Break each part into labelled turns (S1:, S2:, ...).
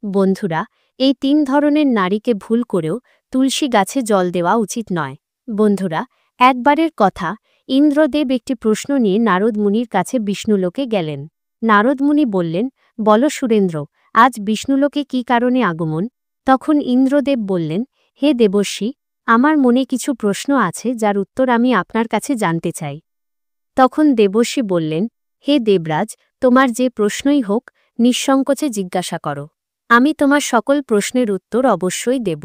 S1: বন্ধুরা, এই ৩ ধরনের নারীকে ভুল করেও তুলসী গাছে জল দেওয়া উচিত নয়। বন্ধুরা, একবারের কথা, ইন্দ্রদেব একটি প্রশ্ন নিয়ে নারদ মুনির কাছে বিষ্ণুলোকে গেলেন। নারদ মুনি বললেন, বল সুরেন্দ্র, আজ বিষ্ণুলোকে কি কারণে আগমন? তখন ইন্দ্রদেব বললেন, হে দেবর্ষি, আমার মনে কিছু প্রশ্ন আছে যার উত্তর আমি আপনার কাছে জানতে চাই। তখন দেবর্ষি বললেন, হে দেবরাজ, তোমার যে প্রশ্নই হোক, নিঃসংকোচে জিজ্ঞাসা করো। আমি তোমার সকল প্রশ্নের উত্তর অবশ্যই দেব।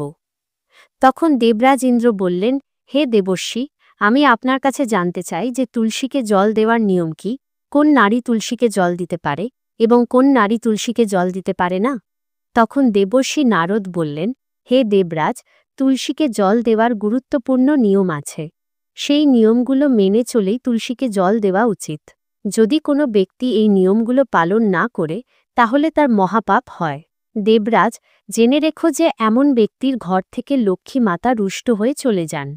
S1: তখন দেবরাজ ইন্দ্র বললেন, হে দেবর্ষি, আমি আপনার কাছে জানতে চাই যে তুলসীকে জল দেওয়ার নিয়ম কি, কোন নারী তুলসীকে জল দিতে পারে এবং কোন নারী তুলসীকে জল দিতে পারে না। তখন দেবর্ষি নারদ বললেন, হে দেবরাজ, তুলসীকে জল দেওয়ার গুরুত্বপূর্ণ নিয়ম আছে। সেই নিয়মগুলো মেনে চলেই তুলসীকে জল দেওয়া উচিত। যদি কোনো ব্যক্তি এই নিয়মগুলো পালন না করে, তাহলে তার মহাপাপ হয়। দেবরাজ, জেনে রেখো যে এমন ব্যক্তির ঘর থেকে লক্ষ্মী মাতা রুষ্ট হয়ে চলে যান।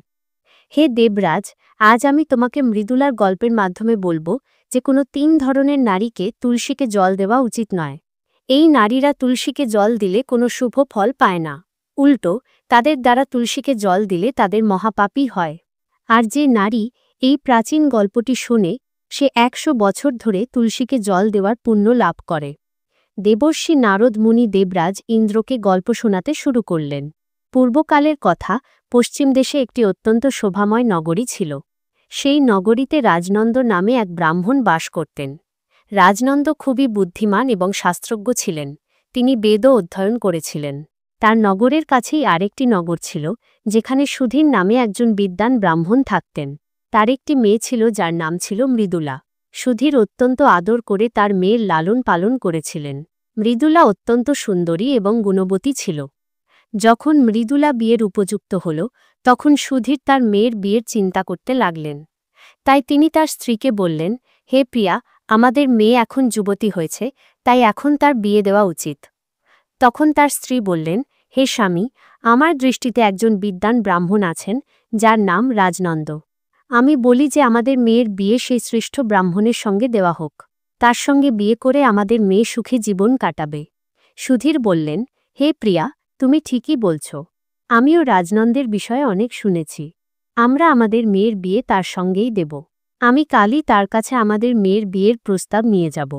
S1: হে দেবরাজ, আজ আমি তোমাকে মৃদুলার গল্পের মাধ্যমে বলবো যে কোনো ৩ ধরনের নারীকে তুলসীকে জল দেওয়া উচিত নয়। এই নারীরা তুলসীকে জল দিলে কোনো শুভ ফল পায় না। উল্টো, তাদের দ্বারা তুলসীকে জল দিলে তাদের মহাপাপই হয়। আর যে নারী এই প্রাচীন গল্পটি শোনে, সে ১০০ বছর ধরে তুলসীকে জল দেওয়ার পুণ্য লাভ করে। দেবর্ষি নারদ মুনি দেবরাজ ইন্দ্রকে গল্প শোনাতে শুরু করলেন। পূর্বকালের কথা, পশ্চিম দেশে একটি অত্যন্ত শোভাময় নগরী ছিল। সেই নগরীতে রাজনন্দ নামে এক ব্রাহ্মণ বাস করতেন। রাজনন্দ খুবই বুদ্ধিমান এবং শাস্ত্রজ্ঞ ছিলেন। তিনি বেদও অধ্যয়ন করেছিলেন। তার নগরের কাছেই আরেকটি নগর ছিল, যেখানে সুধীর নামে একজন বিদ্বান ব্রাহ্মণ থাকতেন। তার একটি মেয়ে ছিল যার নাম ছিল মৃদুলা। সুধীর অত্যন্ত আদর করে তার মেয়ের লালন পালন করেছিলেন। মৃদুলা অত্যন্ত সুন্দরী এবং গুণবতী ছিল। যখন মৃদুলা বিয়ের উপযুক্ত হল, তখন সুধীর তার মেয়ের বিয়ের চিন্তা করতে লাগলেন। তাই তিনি তার স্ত্রীকে বললেন, হে প্রিয়া, আমাদের মেয়ে এখন যুবতী হয়েছে, তাই এখন তার বিয়ে দেওয়া উচিত। তখন তার স্ত্রী বললেন, হে স্বামী, আমার দৃষ্টিতে একজন বিদ্বান ব্রাহ্মণ আছেন, যার নাম রাজনন্দ। আমি বলি যে আমাদের মেয়ের বিয়ে সেই শ্রেষ্ঠ ব্রাহ্মণের সঙ্গে দেওয়া হোক। তার সঙ্গে বিয়ে করে আমাদের মেয়ে সুখে জীবন কাটাবে। সুধীর বললেন, হে প্রিয়া, তুমি ঠিকই বলছ। আমিও রাজনন্দের বিষয়ে অনেক শুনেছি। আমরা আমাদের মেয়ের বিয়ে তার সঙ্গেই দেব। আমি কালই তার কাছে আমাদের মেয়ের বিয়ের প্রস্তাব নিয়ে যাব।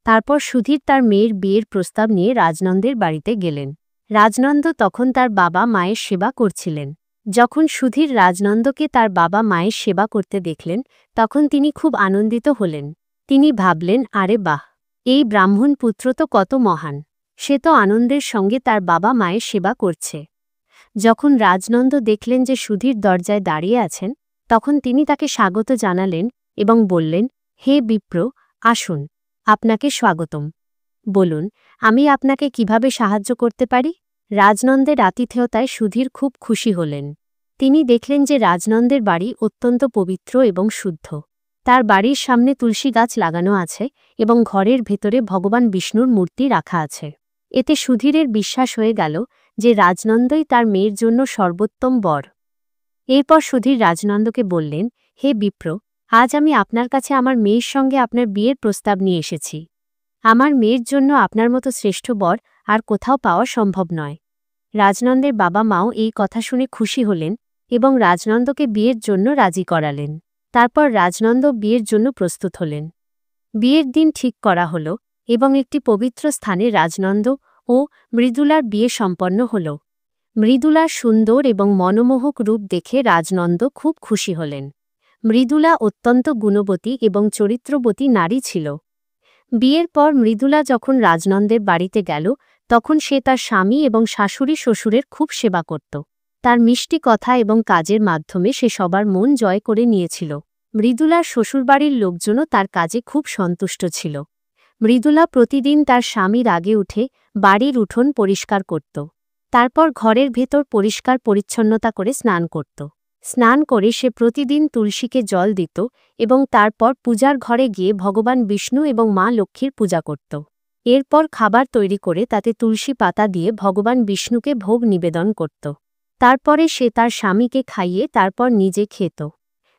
S1: তারপর সুধীর তার মেয়ের বিয়ের প্রস্তাব নিয়ে রাজনন্দের বাড়িতে গেলেন। রাজনন্দ তখন তার বাবা মায়ের সেবা করছিলেন। যখন সুধীর রাজনন্দকে তার বাবা মায়ের সেবা করতে দেখলেন, তখন তিনি খুব আনন্দিত হলেন। তিনি ভাবলেন, আরে বাহ, এই ব্রাহ্মণ পুত্র তো কত মহান! সে তো আনন্দের সঙ্গে তার বাবা মায়ের সেবা করছে। যখন রাজনন্দ দেখলেন যে সুধীর দরজায় দাঁড়িয়ে আছেন, তখন তিনি তাকে স্বাগত জানালেন এবং বললেন, হে বিপ্র, আসুন, আপনাকে স্বাগতম। বলুন, আমি আপনাকে কিভাবে সাহায্য করতে পারি? রাজনন্দের আতিথেয়তায় সুধীর খুব খুশি হলেন। তিনি দেখলেন যে রাজনন্দের বাড়ি অত্যন্ত পবিত্র এবং শুদ্ধ। তার বাড়ির সামনে তুলসী গাছ লাগানো আছে এবং ঘরের ভেতরে ভগবান বিষ্ণুর মূর্তি রাখা আছে। এতে সুধীরের বিশ্বাস হয়ে গেল যে রাজনন্দই তার মেয়ের জন্য সর্বোত্তম বর। এরপর সুধীর রাজনন্দকে বললেন, হে বিপ্র, আজ আমি আপনার কাছে আমার মেয়ের সঙ্গে আপনার বিয়ের প্রস্তাব নিয়ে এসেছি। আমার মেয়ের জন্য আপনার মতো শ্রেষ্ঠ বর আর কোথাও পাওয়া সম্ভব নয়। রাজনন্দের বাবা মাও এই কথা শুনে খুশি হলেন এবং রাজনন্দকে বিয়ের জন্য রাজি করালেন। তারপর রাজনন্দ বিয়ের জন্য প্রস্তুত হলেন। বিয়ের দিন ঠিক করা হল এবং একটি পবিত্র স্থানে রাজনন্দ ও মৃদুলার বিয়ে সম্পন্ন হল। মৃদুলার সুন্দর এবং মনোমোহক রূপ দেখে রাজনন্দ খুব খুশি হলেন। মৃদুলা অত্যন্ত গুণবতী এবং চরিত্রবতী নারী ছিল। বিয়ের পর মৃদুলা যখন রাজনন্দের বাড়িতে গেল, তখন সে তার স্বামী এবং শাশুড়ি শ্বশুরের খুব সেবা করত। তার মিষ্টি কথা এবং কাজের মাধ্যমে সে সবার মন জয় করে নিয়েছিল। মৃদুলার শ্বশুরবাড়ির লোকজনও তার কাজে খুব সন্তুষ্ট ছিল। মৃদুলা প্রতিদিন তার স্বামীর আগে উঠে বাড়ির উঠোন পরিষ্কার করত। তারপর ঘরের ভেতর পরিষ্কার পরিচ্ছন্নতা করে স্নান করত। স্নান করে সে প্রতিদিন তুলসীকে জল দিত এবং তারপর পূজার ঘরে গিয়ে ভগবান বিষ্ণু এবং মা লক্ষ্মীর পূজা করত। এরপর খাবার তৈরি করে তাতে তুলসী পাতা দিয়ে ভগবান বিষ্ণুকে ভোগ নিবেদন করত। তারপরে সে তার স্বামীকে খাইয়ে তারপর নিজে খেত।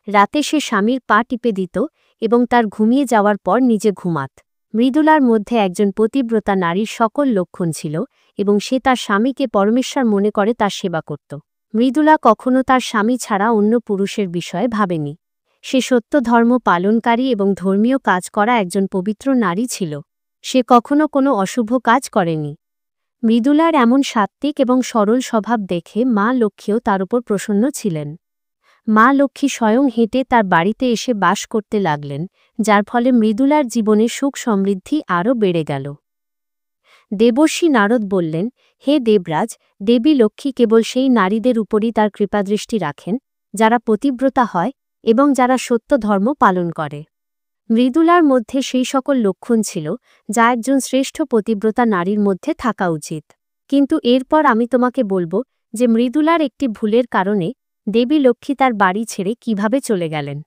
S1: রাতে সে স্বামীর পা টিপে দিত এবং তার ঘুমিয়ে যাওয়ার পর নিজে ঘুমাত। মৃদুলার মধ্যে একজন পতিব্রতা নারীর সকল লক্ষণ ছিল এবং সে তার স্বামীকে পরমেশ্বর মনে করে তার সেবা করত। মৃদুলা কখনো তার স্বামী ছাড়া অন্য পুরুষের বিষয়ে ভাবেনি। সে সত্য ধর্ম পালনকারী এবং ধর্মীয় কাজ করা একজন পবিত্র নারী ছিল। সে কখনো কোনো অশুভ কাজ করেনি। মৃদুলার এমন সাত্ত্বিক এবং সরল স্বভাব দেখে মা লক্ষ্মীও তার উপর প্রসন্ন ছিলেন। মা লক্ষ্মী স্বয়ং হেঁটে তার বাড়িতে এসে বাস করতে লাগলেন, যার ফলে মৃদুলার জীবনে সুখ সমৃদ্ধি আরও বেড়ে গেল। দেবর্ষি নারদ বললেন, হে দেবরাজ, দেবী লক্ষ্মী কেবল সেই নারীদের উপরই তার কৃপাদৃষ্টি রাখেন যারা পতিব্রতা হয় এবং যারা সত্য ধর্ম পালন করে। মৃদুলার মধ্যে সেই সকল লক্ষণ ছিল যা একজন শ্রেষ্ঠ পতিব্রতা নারীর মধ্যে থাকা উচিত। কিন্তু এরপর আমি তোমাকে বলবো যে মৃদুলার একটি ভুলের কারণে দেবী লক্ষ্মী তার বাড়ি ছেড়ে কিভাবে চলে গেলেন।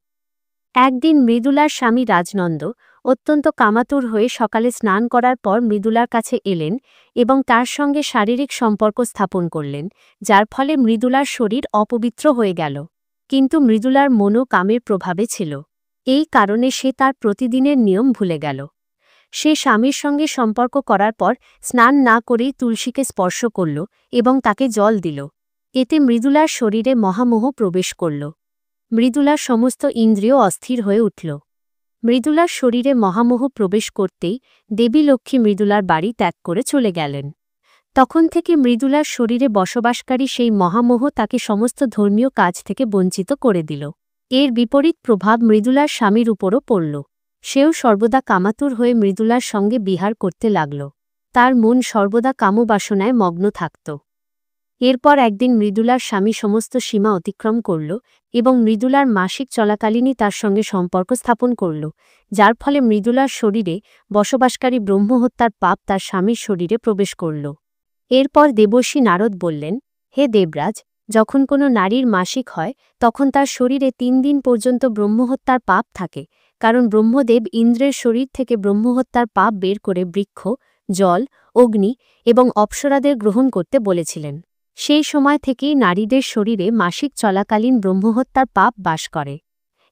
S1: একদিন মৃদুলার স্বামী রাজনন্দ অত্যন্ত কামাতুর হয়ে সকালে স্নান করার পর মৃদুলার কাছে এলেন এবং তার সঙ্গে শারীরিক সম্পর্ক স্থাপন করলেন, যার ফলে মৃদুলার শরীর অপবিত্র হয়ে গেল। কিন্তু মৃদুলার মনও কামের প্রভাবে ছিল। এই কারণে সে তার প্রতিদিনের নিয়ম ভুলে গেল। সে স্বামীর সঙ্গে সম্পর্ক করার পর স্নান না করেই তুলসীকে স্পর্শ করল এবং তাকে জল দিল। এতে মৃদুলার শরীরে মহামোহ প্রবেশ করল। মৃদুলার সমস্ত ইন্দ্রিয় অস্থির হয়ে উঠল। মৃদুলার শরীরে মহামোহ প্রবেশ করতেই দেবী লক্ষ্মী মৃদুলার বাড়ি ত্যাগ করে চলে গেলেন। তখন থেকে মৃদুলার শরীরে বসবাসকারী সেই মহামোহ তাকে সমস্ত ধর্মীয় কাজ থেকে বঞ্চিত করে দিল। এর বিপরীত প্রভাব মৃদুলার স্বামীর উপরও পড়ল। সেও সর্বদা কামাতুর হয়ে মৃদুলার সঙ্গে বিহার করতে লাগল। তার মন সর্বদা কামবাসনায় মগ্ন থাকত। এরপর একদিন মৃদুলার স্বামী সমস্ত সীমা অতিক্রম করল এবং মৃদুলার মাসিক চলাকালীনই তার সঙ্গে সম্পর্ক স্থাপন করল, যার ফলে মৃদুলার শরীরে বসবাসকারী ব্রহ্মহত্যার পাপ তার স্বামীর শরীরে প্রবেশ করল। এরপর দেবর্ষি নারদ বললেন, হে দেবরাজ, যখন কোনো নারীর মাসিক হয় তখন তার শরীরে ৩ দিন পর্যন্ত ব্রহ্মহত্যার পাপ থাকে, কারণ ব্রহ্মদেব ইন্দ্রের শরীর থেকে ব্রহ্মহত্যার পাপ বের করে বৃক্ষ, জল, অগ্নি এবং অপ্সরাদের গ্রহণ করতে বলেছিলেন। সেই সময় থেকেই নারীদের শরীরে মাসিক চলাকালীন ব্রহ্মহত্যার পাপ বাস করে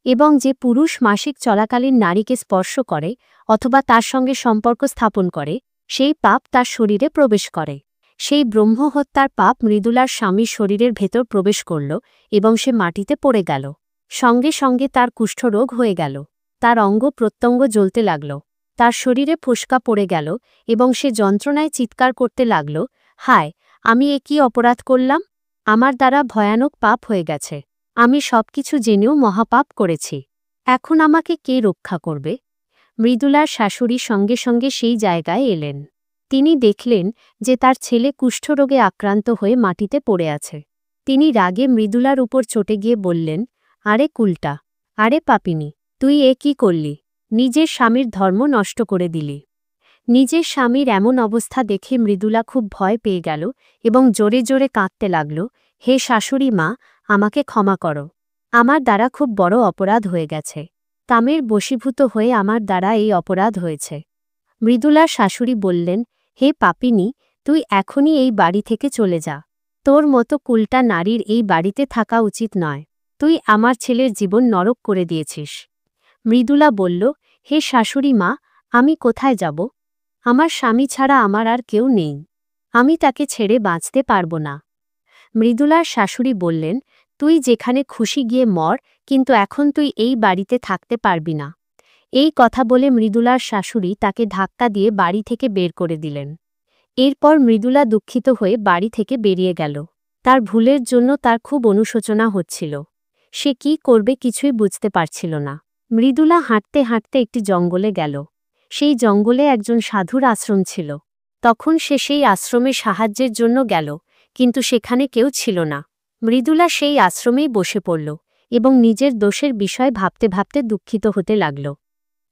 S1: এবং যে পুরুষ মাসিক চলাকালীন নারীকে স্পর্শ করে অথবা তার সঙ্গে সম্পর্ক স্থাপন করে সেই পাপ তার শরীরে প্রবেশ করে। সেই ব্রহ্মহত্যার পাপ মৃদুলার স্বামীর শরীরের ভেতর প্রবেশ করল এবং সে মাটিতে পড়ে গেল। সঙ্গে সঙ্গে তার কুষ্ঠরোগ হয়ে গেল। তার অঙ্গ প্রত্যঙ্গ জ্বলতে লাগল। তার শরীরে ফোস্কা পড়ে গেল এবং সে যন্ত্রণায় চিৎকার করতে লাগল, হায়, আমি এ কী অপরাধ করলাম! আমার দ্বারা ভয়ানক পাপ হয়ে গেছে। আমি সবকিছু জেনেও মহাপাপ করেছি। এখন আমাকে কে রক্ষা করবে? মৃদুলার শাশুড়ি সঙ্গে সঙ্গে সেই জায়গায় এলেন। তিনি দেখলেন যে তার ছেলে কুষ্ঠরোগে আক্রান্ত হয়ে মাটিতে পড়ে আছে। তিনি রাগে মৃদুলার উপর চটে গিয়ে বললেন, আরে কুলটা, আরে পাপিনী, তুই এ কী করলি? নিজের স্বামীর ধর্ম নষ্ট করে দিলি। নিজের স্বামীর এমন অবস্থা দেখে মৃদুলা খুব ভয় পেয়ে গেল এবং জোরে জোরে কাঁদতে লাগল, হে শাশুড়ি মা, আমাকে ক্ষমা করো। আমার দ্বারা খুব বড় অপরাধ হয়ে গেছে। কামের বশীভূত হয়ে আমার দ্বারা এই অপরাধ হয়েছে। মৃদুলার শাশুড়ি বললেন, হে পাপিনী, তুই এখনই এই বাড়ি থেকে চলে যা। তোর মতো কুলটা নারীর এই বাড়িতে থাকা উচিত নয়। তুই আমার ছেলের জীবন নরক করে দিয়েছিস। মৃদুলা বলল, হে শাশুড়ি মা, আমি কোথায় যাব? আমার স্বামী ছাড়া আমার আর কেউ নেই। আমি তাকে ছেড়ে বাঁচতে পারব না। মৃদুলার শাশুড়ি বললেন, তুই যেখানে খুশি গিয়ে মর, কিন্তু এখন তুই এই বাড়িতে থাকতে পারবি না। এই কথা বলে মৃদুলার শাশুড়ি তাকে ধাক্কা দিয়ে বাড়ি থেকে বের করে দিলেন। এরপর মৃদুলা দুঃখিত হয়ে বাড়ি থেকে বেরিয়ে গেল। তার ভুলের জন্য তার খুব অনুশোচনা হচ্ছিল। সে কি করবে কিছুই বুঝতে পারছিল না। মৃদুলা হাঁটতে হাঁটতে একটি জঙ্গলে গেল। সেই জঙ্গলে একজন সাধুর আশ্রম ছিল। তখন সে সেই আশ্রমে সাহায্যের জন্য গেল, কিন্তু সেখানে কেউ ছিল না। মৃদুলা সেই আশ্রমেই বসে পড়ল এবং নিজের দোষের বিষয় ভাবতে ভাবতে দুঃখিত হতে লাগল।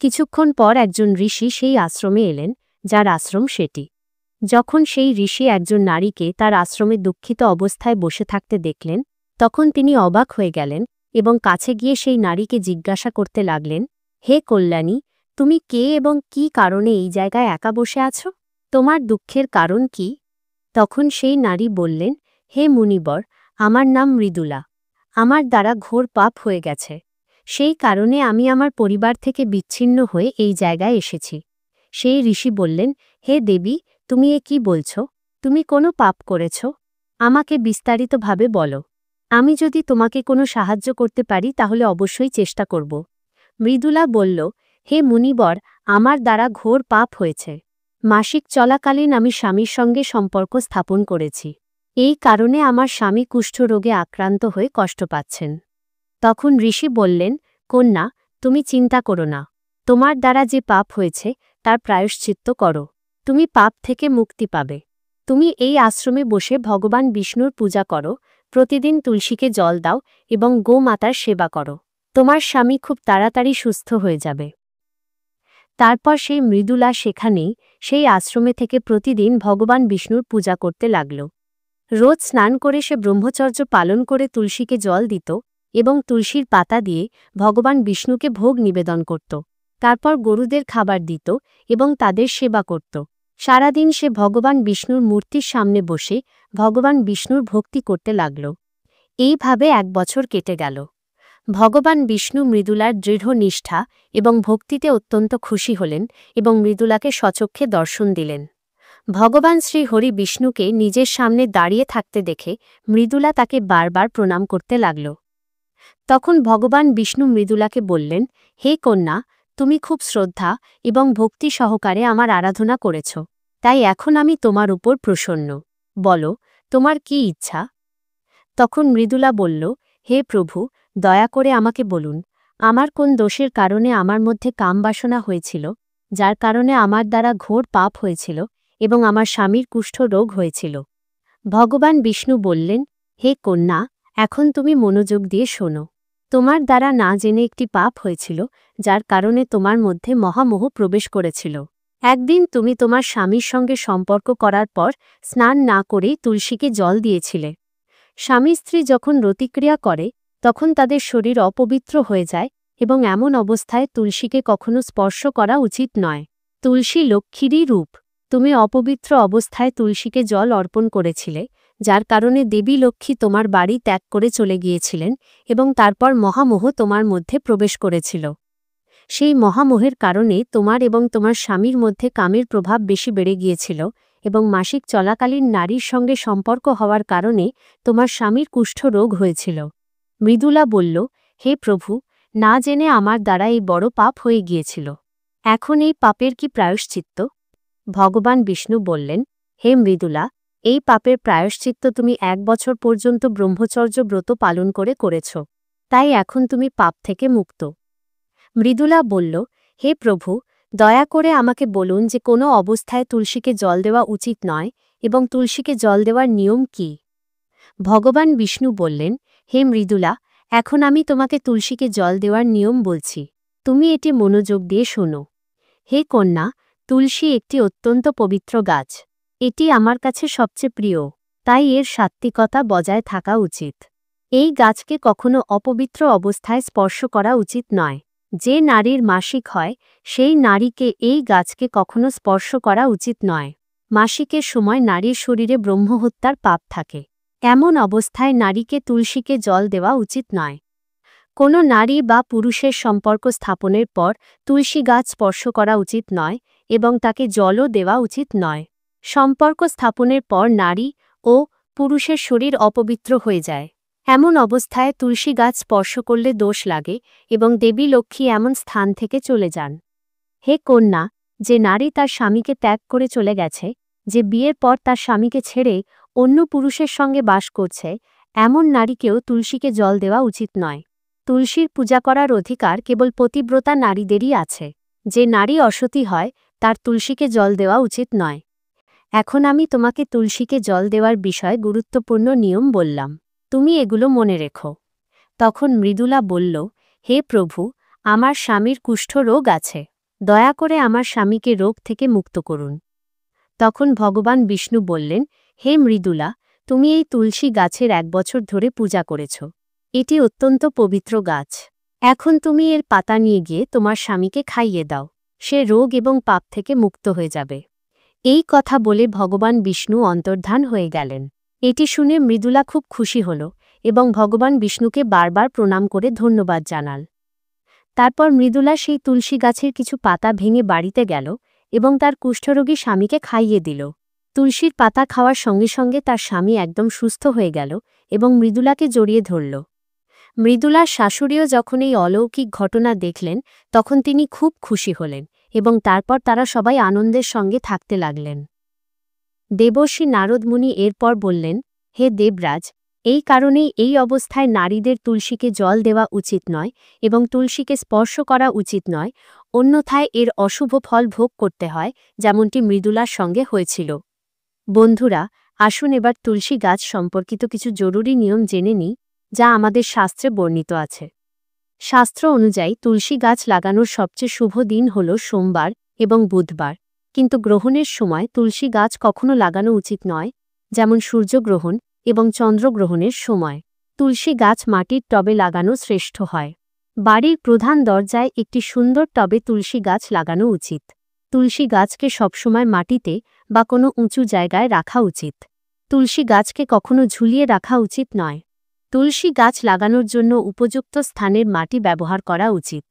S1: কিছুক্ষণ পর একজন ঋষি সেই আশ্রমে এলেন, যার আশ্রম সেটি। যখন সেই ঋষি একজন নারীকে তার আশ্রমে দুঃখিত অবস্থায় বসে থাকতে দেখলেন, তখন তিনি অবাক হয়ে গেলেন এবং কাছে গিয়ে সেই নারীকে জিজ্ঞাসা করতে লাগলেন, হে কল্যাণী, তুমি কে এবং কি কারণে এই জায়গায় একা বসে আছো? তোমার দুঃখের কারণ কি? তখন সেই নারী বললেন, হে মুনিবর, আমার নাম মৃদুলা। আমার দ্বারা ঘোর পাপ হয়ে গেছে। সেই কারণে আমি আমার পরিবার থেকে বিচ্ছিন্ন হয়ে এই জায়গায় এসেছি। সেই ঋষি বললেন, হে দেবী, তুমি এ কি বলছ? তুমি কোনো পাপ করেছ? আমাকে বিস্তারিতভাবে বলো। আমি যদি তোমাকে কোনো সাহায্য করতে পারি তাহলে অবশ্যই চেষ্টা করব। মৃদুলা বলল, হে মুনিবর, আমার দ্বারা ঘোর পাপ হয়েছে। মাসিক চলাকালীন আমি স্বামীর সঙ্গে সম্পর্ক স্থাপন করেছি। এই কারণে আমার স্বামী কুষ্ঠরোগে আক্রান্ত হয়ে কষ্ট পাচ্ছেন। তখন ঋষি বললেন, কন্যা, তুমি চিন্তা করো না। তোমার দ্বারা যে পাপ হয়েছে তার প্রায়শ্চিত্ত করো। তুমি পাপ থেকে মুক্তি পাবে। তুমি এই আশ্রমে বসে ভগবান বিষ্ণুর পূজা করো, প্রতিদিন তুলসীকে জল দাও এবং গোমাতার সেবা করো। তোমার স্বামী খুব তাড়াতাড়ি সুস্থ হয়ে যাবে। তারপর সেই মৃদুলা সেখানেই সেই আশ্রমে থেকে প্রতিদিন ভগবান বিষ্ণুর পূজা করতে লাগল। রোজ স্নান করে সে ব্রহ্মচর্য পালন করে তুলসীকে জল দিত এবং তুলসীর পাতা দিয়ে ভগবান বিষ্ণুকে ভোগ নিবেদন করত। তারপর গরুদের খাবার দিত এবং তাদের সেবা করত। সারাদিন সে ভগবান বিষ্ণুর মূর্তির সামনে বসে ভগবান বিষ্ণুর ভক্তি করতে লাগল। এইভাবে 1 বছর কেটে গেল। ভগবান বিষ্ণু মৃদুলার দৃঢ় নিষ্ঠা এবং ভক্তিতে অত্যন্ত খুশি হলেন এবং মৃদুলাকে স্বচক্ষে দর্শন দিলেন। ভগবান শ্রী হরি বিষ্ণুকে নিজের সামনে দাঁড়িয়ে থাকতে দেখে মৃদুলা তাকে বারবার প্রণাম করতে লাগল। তখন ভগবান বিষ্ণু মৃদুলাকে বললেন, হে কন্যা, তুমি খুব শ্রদ্ধা এবং ভক্তি সহকারে আমার আরাধনা করেছ, তাই এখন আমি তোমার উপর প্রসন্ন। বলো, তোমার কি ইচ্ছা? তখন মৃদুলা বলল, হে প্রভু, দয়া করে আমাকে বলুন, আমার কোন দোষের কারণে আমার মধ্যে কামবাসনা হয়েছিল, যার কারণে আমার দ্বারা ঘোর পাপ হয়েছিল এবং আমার স্বামীর কুষ্ঠ রোগ হয়েছিল। ভগবান বিষ্ণু বললেন, হে কন্যা, এখন তুমি মনোযোগ দিয়ে শোনো। তোমার দ্বারা না জেনে একটি পাপ হয়েছিল, যার কারণে তোমার মধ্যে মহামোহ প্রবেশ করেছিল। একদিন তুমি তোমার স্বামীর সঙ্গে সম্পর্ক করার পর স্নান না করেই তুলসীকে জল দিয়েছিলে। স্বামী স্ত্রী যখন রতিক্রিয়া করে তখন তাদের শরীর অপবিত্র হয়ে যায় এবং এমন অবস্থায় তুলসীকে কখনো স্পর্শ করা উচিত নয়। তুলসী লক্ষ্মীরই রূপ। তুমি অপবিত্র অবস্থায় তুলসীকে জল অর্পণ করেছিলে, যার কারণে দেবী লক্ষ্মী তোমার বাড়ি ত্যাগ করে চলে গিয়েছিলেন এবং তারপর মহামোহ তোমার মধ্যে প্রবেশ করেছিল। সেই মহামোহের কারণে তোমার এবং তোমার স্বামীর মধ্যে কামের প্রভাব বেশি বেড়ে গিয়েছিল এবং মাসিক চলাকালীন নারীর সঙ্গে সম্পর্ক হওয়ার কারণে তোমার স্বামীর কুষ্ঠ রোগ হয়েছিল। মৃদুলা বলল, হে প্রভু, না জেনে আমার দ্বারা এই বড় পাপ হয়ে গিয়েছিল। এখন এই পাপের কি প্রায়শ্চিত্ত? ভগবান বিষ্ণু বললেন, হে মৃদুলা, এই পাপের প্রায়শ্চিত্ত তুমি 1 বছর পর্যন্ত ব্রহ্মচর্য ব্রত পালন করে করেছ, তাই এখন তুমি পাপ থেকে মুক্ত। মৃদুলা বলল, হে প্রভু, দয়া করে আমাকে বলুন যে কোনো অবস্থায় তুলসীকে জল দেওয়া উচিত নয় এবং তুলসীকে জল দেওয়ার নিয়ম কি? ভগবান বিষ্ণু বললেন, হে মৃদুলা, এখন আমি তোমাকে তুলসীকে জল দেওয়ার নিয়ম বলছি। তুমি এটি মনোযোগ দিয়ে শোনো। হে কন্যা, তুলসী একটি অত্যন্ত পবিত্র গাছ। এটি আমার কাছে সবচেয়ে প্রিয়, তাই এর সাত্ত্বিকতা বজায় থাকা উচিত। এই গাছকে কখনো অপবিত্র অবস্থায় স্পর্শ করা উচিত নয়। যে নারীর মাসিক হয় সেই নারীকে এই গাছকে কখনো স্পর্শ করা উচিত নয়। মাসিকের সময় নারীর শরীরে ব্রহ্মহত্যার পাপ থাকে। এমন অবস্থায় নারীকে তুলসীকে জল দেওয়া উচিত নয়। কোনো নারী বা পুরুষের সম্পর্ক স্থাপনের পর তুলসী গাছ স্পর্শ করা উচিত নয় এবং তাকে জলও দেওয়া উচিত নয়। সম্পর্ক স্থাপনের পর নারী ও পুরুষের শরীর অপবিত্র হয়ে যায়। এমন অবস্থায় তুলসী গাছ স্পর্শ করলে দোষ লাগে এবং দেবী লক্ষ্মী এমন স্থান থেকে চলে যান। হে কন্যা, যে নারী তার স্বামীকে ত্যাগ করে চলে গেছে, যে বিয়ের পর তার স্বামীকে ছেড়ে অন্য পুরুষের সঙ্গে বাস করছে, এমন নারীকেও তুলসীকে জল দেওয়া উচিত নয়। তুলসীর পূজা করার অধিকার কেবল পতিব্রতা নারীদেরই আছে। যে নারী অসতী হয় তার তুলসীকে জল দেওয়া উচিত নয়। এখন আমি তোমাকে তুলসীকে জল দেওয়ার বিষয়ে গুরুত্বপূর্ণ নিয়ম বললাম। তুমি এগুলো মনে রেখো। তখন মৃদুলা বলল, হে প্রভু, আমার স্বামীর কুষ্ঠ রোগ আছে। দয়া করে আমার স্বামীকে রোগ থেকে মুক্ত করুন। তখন ভগবান বিষ্ণু বললেন, হে মৃদুলা, তুমি এই তুলসী গাছের 1 বছর ধরে পূজা করেছ। এটি অত্যন্ত পবিত্র গাছ। এখন তুমি এর পাতা নিয়ে গিয়ে তোমার স্বামীকে খাইয়ে দাও। সে রোগ এবং পাপ থেকে মুক্ত হয়ে যাবে। এই কথা বলে ভগবান বিষ্ণু অন্তর্ধান হয়ে গেলেন। এটি শুনে মৃদুলা খুব খুশি হল এবং ভগবান বিষ্ণুকে বারবার প্রণাম করে ধন্যবাদ জানাল। তারপর মৃদুলা সেই তুলসী গাছের কিছু পাতা ভেঙে বাড়িতে গেল এবং তার কুষ্ঠরোগী স্বামীকে খাইয়ে দিল। তুলসীর পাতা খাওয়ার সঙ্গে সঙ্গে তার স্বামী একদম সুস্থ হয়ে গেল এবং মৃদুলাকে জড়িয়ে ধরল। মৃদুলার শাশুড়িও যখন এই অলৌকিক ঘটনা দেখলেন তখন তিনি খুব খুশি হলেন এবং তারপর তারা সবাই আনন্দের সঙ্গে থাকতে লাগলেন। দেবর্ষি নারদ মুনি এরপর বললেন, হে দেবরাজ, এই কারণেই এই অবস্থায় নারীদের তুলসীকে জল দেওয়া উচিত নয় এবং তুলসীকে স্পর্শ করা উচিত নয়, অন্যথায় এর অশুভ ফল ভোগ করতে হয়, যেমনটি মৃদুলার সঙ্গে হয়েছিল। বন্ধুরা, আসুন এবার তুলসী গাছ সম্পর্কিত কিছু জরুরি নিয়ম জেনে নিই, যা আমাদের শাস্ত্রে বর্ণিত আছে। শাস্ত্র অনুযায়ী তুলসী গাছ লাগানোর সবচেয়ে শুভ দিন হল সোমবার এবং বুধবার, কিন্তু গ্রহণের সময় তুলসী গাছ কখনো লাগানো উচিত নয়, যেমন সূর্যগ্রহণ এবং চন্দ্রগ্রহণের সময়। তুলসী গাছ মাটির টবে লাগানো শ্রেষ্ঠ হয়। বাড়ির প্রধান দরজায় একটি সুন্দর টবে তুলসী গাছ লাগানো উচিত। তুলসী গাছকে সবসময় মাটিতে বা কোনো উঁচু জায়গায় রাখা উচিত। তুলসী গাছকে কখনো ঝুলিয়ে রাখা উচিত নয়। তুলসী গাছ লাগানোর জন্য উপযুক্ত স্থানের মাটি ব্যবহার করা উচিত।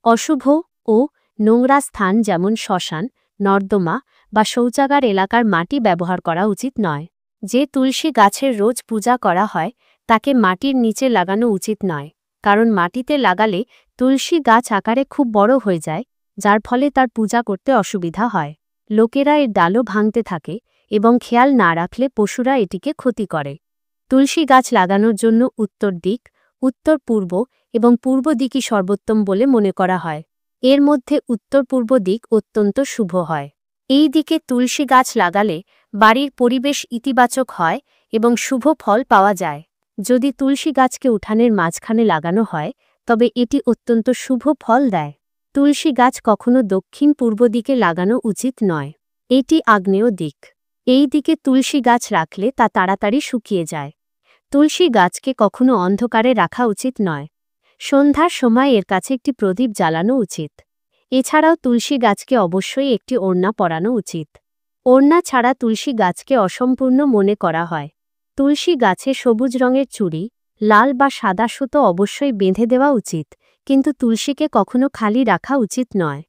S1: অশুভ ও নোংরা স্থান যেমন শ্মশান, নর্দমা বা শৌচাগার এলাকার মাটি ব্যবহার করা উচিত নয়। যে তুলসী গাছের রোজ পূজা করা হয় তাকে মাটির নিচে লাগানো উচিত নয়, কারণ মাটিতে লাগালে তুলসী গাছ আকারে খুব বড় হয়ে যায়, যার ফলে তার পূজা করতে অসুবিধা হয়। লোকেরা এর ডালও ভাঙতে থাকে এবং খেয়াল না রাখলে পশুরা এটিকে ক্ষতি করে। তুলসী গাছ লাগানোর জন্য উত্তর দিক, উত্তর পূর্ব এবং পূর্ব দিকই সর্বোত্তম বলে মনে করা হয়। এর মধ্যে উত্তর পূর্ব দিক অত্যন্ত শুভ হয়। এই দিকে তুলসী গাছ লাগালে বাড়ির পরিবেশ ইতিবাচক হয় এবং শুভ ফল পাওয়া যায়। যদি তুলসী গাছকে উঠানের মাঝখানে লাগানো হয় তবে এটি অত্যন্ত শুভ ফল দেয়। তুলসী গাছ কখনো দক্ষিণ পূর্ব দিকে লাগানো উচিত নয়। এটি আগ্নেয় দিক। এই দিকে তুলসী গাছ রাখলে তা তাড়াতাড়ি শুকিয়ে যায়। তুলসী গাছকে কখনো অন্ধকারে রাখা উচিত নয়। সন্ধ্যার সময় এর কাছে একটি প্রদীপ জ্বালানো উচিত। এছাড়াও তুলসী গাছকে অবশ্যই একটি ওড়না পরানো উচিত। ওড়না ছাড়া তুলসী গাছকে অসম্পূর্ণ মনে করা হয়। তুলসী গাছে সবুজ রঙের চুড়ি, লাল বা সাদা সুতো অবশ্যই বেঁধে দেওয়া উচিত, কিন্তু তুলসীকে কখনো খালি রাখা উচিত নয়।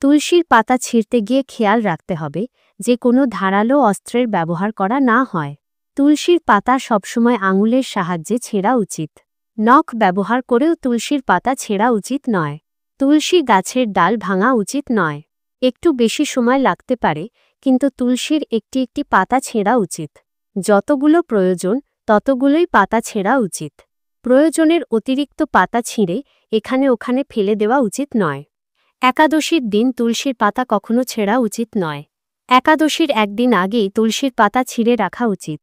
S1: তুলসীর পাতা ছিঁড়তে গিয়ে খেয়াল রাখতে হবে যে কোনো ধারালো অস্ত্রের ব্যবহার করা না হয়। তুলসীর পাতা সবসময় আঙুলের সাহায্যে ছেঁড়া উচিত। নখ ব্যবহার করেও তুলসীর পাতা ছেঁড়া উচিত নয়। তুলসী গাছের ডাল ভাঙা উচিত নয়। একটু বেশি সময় লাগতে পারে, কিন্তু তুলসীর একটি একটি পাতা ছেঁড়া উচিত। যতগুলো প্রয়োজন ততগুলোই পাতা ছেঁড়া উচিত। প্রয়োজনের অতিরিক্ত পাতা ছিঁড়ে এখানে ওখানে ফেলে দেওয়া উচিত নয়। একাদশীর দিন তুলসীর পাতা কখনো ছেঁড়া উচিত নয়। একাদশীর একদিন আগেই তুলসীর পাতা ছিঁড়ে রাখা উচিত।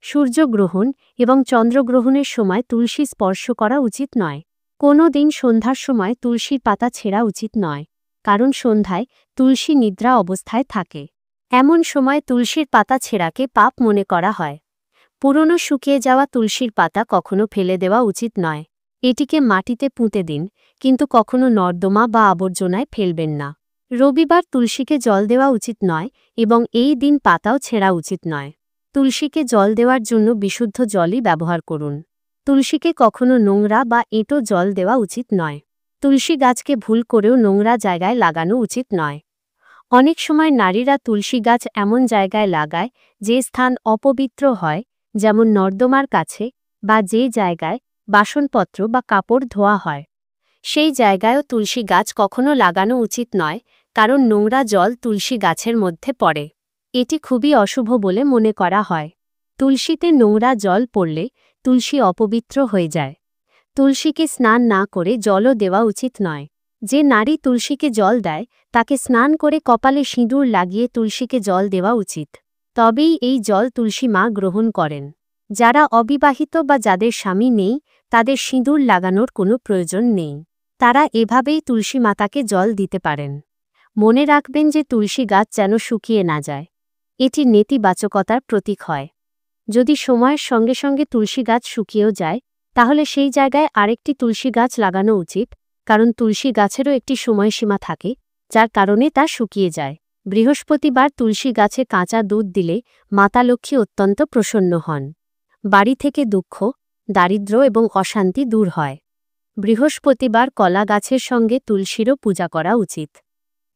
S1: সূর্যগ্রহণ এবং চন্দ্রগ্রহণের সময় তুলসী স্পর্শ করা উচিত নয়। কোনো দিন সন্ধ্যার সময় তুলসীর পাতা ছেঁড়া উচিত নয়, কারণ সন্ধ্যায় তুলসী নিদ্রা অবস্থায় থাকে। এমন সময় তুলসীর পাতা ছেঁড়াকে পাপ মনে করা হয়। পুরনো শুকিয়ে যাওয়া তুলসীর পাতা কখনো ফেলে দেওয়া উচিত নয়। এটিকে মাটিতে পুঁতে দিন, কিন্তু কখনো নর্দমা বা আবর্জনায় ফেলবেন না। রবিবার তুলসীকে জল দেওয়া উচিত নয় এবং এই দিন পাতাও ছেঁড়া উচিত নয়। তুলসীকে জল দেওয়ার জন্য বিশুদ্ধ জলই ব্যবহার করুন। তুলসীকে কখনো নোংরা বা এঁটো জল দেওয়া উচিত নয়। তুলসী গাছকে ভুল করেও নোংরা জায়গায় লাগানো উচিত নয়। অনেক সময় নারীরা তুলসী গাছ এমন জায়গায় লাগায় যে স্থান অপবিত্র হয়, যেমন নর্দমার কাছে বা যে জায়গায় বাসনপত্র বা কাপড় ধোয়া হয়। সেই জায়গায়ও তুলসী গাছ কখনো লাগানো উচিত নয়, কারণ নোংরা জল তুলসী গাছের মধ্যে পড়ে। এটি খুবই অশুভ বলে মনে করা হয়। তুলসীতে নোংরা জল পড়লে তুলসী অপবিত্র হয়ে যায়। তুলসীকে স্নান না করে জলও দেওয়া উচিত নয়। যে নারী তুলসীকে জল দেয় তাকে স্নান করে কপালে সিঁদুর লাগিয়ে তুলসীকে জল দেওয়া উচিত। তবেই এই জল তুলসী মা গ্রহণ করেন। যারা অবিবাহিত বা যাদের স্বামী নেই তাদের সিঁদুর লাগানোর কোনো প্রয়োজন নেই। তারা এভাবেই তুলসী মাতাকে জল দিতে পারেন। মনে রাখবেন যে তুলসী গাছ যেন শুকিয়ে না যায়। এটি নেতিবাচকতার প্রতীক হয়। যদি সময়ের সঙ্গে সঙ্গে তুলসী গাছ শুকিয়েও যায় তাহলে সেই জায়গায় আরেকটি তুলসী গাছ লাগানো উচিত, কারণ তুলসী গাছেরও একটি সময়সীমা থাকে যার কারণে তা শুকিয়ে যায়। বৃহস্পতিবার তুলসী গাছে কাঁচা দুধ দিলে মাতা লক্ষ্মী অত্যন্ত প্রসন্ন হন। বাড়ি থেকে দুঃখ, দারিদ্র্য এবং অশান্তি দূর হয়। বৃহস্পতিবার কলা গাছের সঙ্গে তুলসীরও পূজা করা উচিত।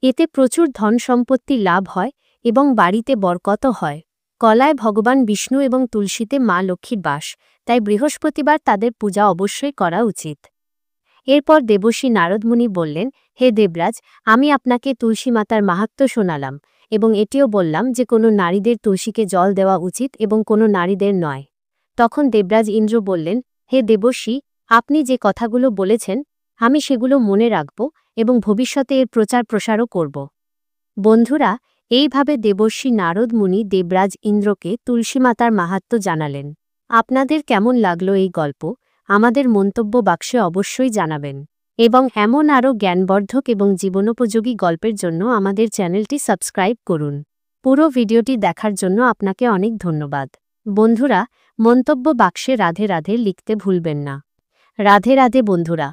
S1: এতে প্রচুর ধন সম্পত্তি লাভ হয় এবং বাড়িতে বরকত হয়। কলায় ভগবান বিষ্ণু এবং তুলসীতে মা লক্ষ্মীর বাস, তাই বৃহস্পতিবার তাদের পূজা অবশ্যই করা উচিত। এরপর দেবর্ষি নারদ মুনি বললেন, হে দেবরাজ, আমি আপনাকে তুলসী মাতার মাহাত্ম্য শোনালাম এবং এটিও বললাম যে কোনো নারীদের তুলসীকে জল দেওয়া উচিত এবং কোনো নারীদের নয়। তখন দেবরাজ ইন্দ্র বললেন, হে দেবর্ষি, আপনি যে কথাগুলো বলেছেন আমি সেগুলো মনে রাখব এবং ভবিষ্যতে এর প্রচার প্রসারও করব। বন্ধুরা, এইভাবে দেবর্ষি নারদ মুনি দেবরাজ ইন্দ্রকে তুলসী মাতার মাহাত্ম্য জানালেন। আপনাদের কেমন লাগলো এই গল্প আমাদের মন্তব্য বাক্সে অবশ্যই জানাবেন এবং এমন আরও জ্ঞানবর্ধক এবং জীবনোপযোগী গল্পের জন্য আমাদের চ্যানেলটি সাবস্ক্রাইব করুন। পুরো ভিডিওটি দেখার জন্য আপনাকে অনেক ধন্যবাদ। বন্ধুরা, মন্তব্য বাক্সে রাধে রাধে লিখতে ভুলবেন না। রাধে রাধে বন্ধুরা।